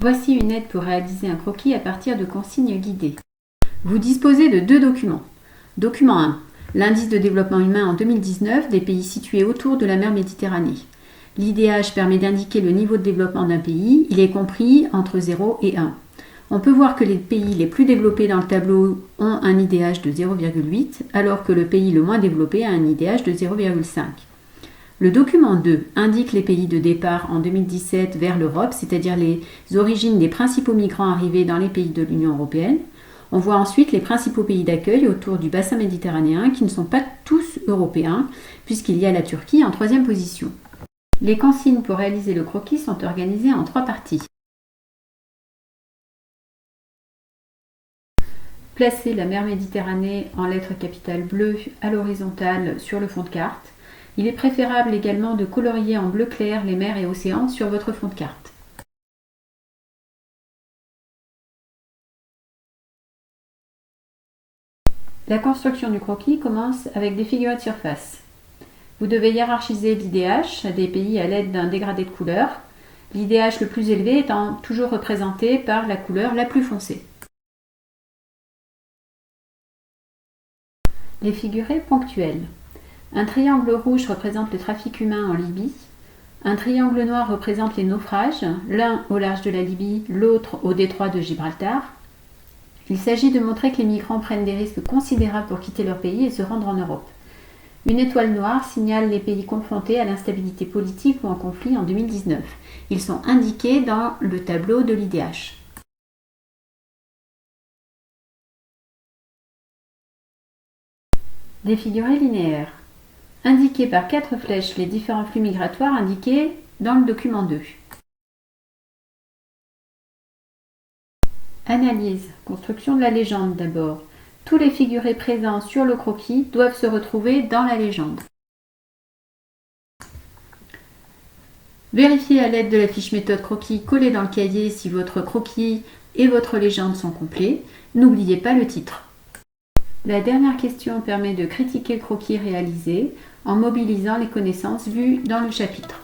Voici une aide pour réaliser un croquis à partir de consignes guidées. Vous disposez de deux documents. Document 1. L'indice de développement humain en 2019 des pays situés autour de la mer Méditerranée. L'IDH permet d'indiquer le niveau de développement d'un pays. Il est compris entre 0 et 1. On peut voir que les pays les plus développés dans le tableau ont un IDH de 0,8, alors que le pays le moins développé a un IDH de 0,5. Le document 2 indique les pays de départ en 2017 vers l'Europe, c'est-à-dire les origines des principaux migrants arrivés dans les pays de l'Union européenne. On voit ensuite les principaux pays d'accueil autour du bassin méditerranéen qui ne sont pas tous européens, puisqu'il y a la Turquie en 3e position. Les consignes pour réaliser le croquis sont organisées en 3 parties. Placez la mer Méditerranée en lettres capitales bleues à l'horizontale sur le fond de carte. Il est préférable également de colorier en bleu clair les mers et océans sur votre fond de carte. La construction du croquis commence avec des figurés de surface. Vous devez hiérarchiser l'IDH des pays à l'aide d'un dégradé de couleurs, l'IDH le plus élevé étant toujours représenté par la couleur la plus foncée. Les figurés ponctuels. Un triangle rouge représente le trafic humain en Libye. Un triangle noir représente les naufrages, l'un au large de la Libye, l'autre au détroit de Gibraltar. Il s'agit de montrer que les migrants prennent des risques considérables pour quitter leur pays et se rendre en Europe. Une étoile noire signale les pays confrontés à l'instabilité politique ou en conflit en 2019. Ils sont indiqués dans le tableau de l'IDH. Des figurés linéaires. Indiquez par 4 flèches les différents flux migratoires indiqués dans le document 2. Analyse. Construction de la légende d'abord. Tous les figurés présents sur le croquis doivent se retrouver dans la légende. Vérifiez à l'aide de la fiche méthode croquis collée dans le cahier si votre croquis et votre légende sont complets. N'oubliez pas le titre. La dernière question permet de critiquer le croquis réalisé en mobilisant les connaissances vues dans le chapitre.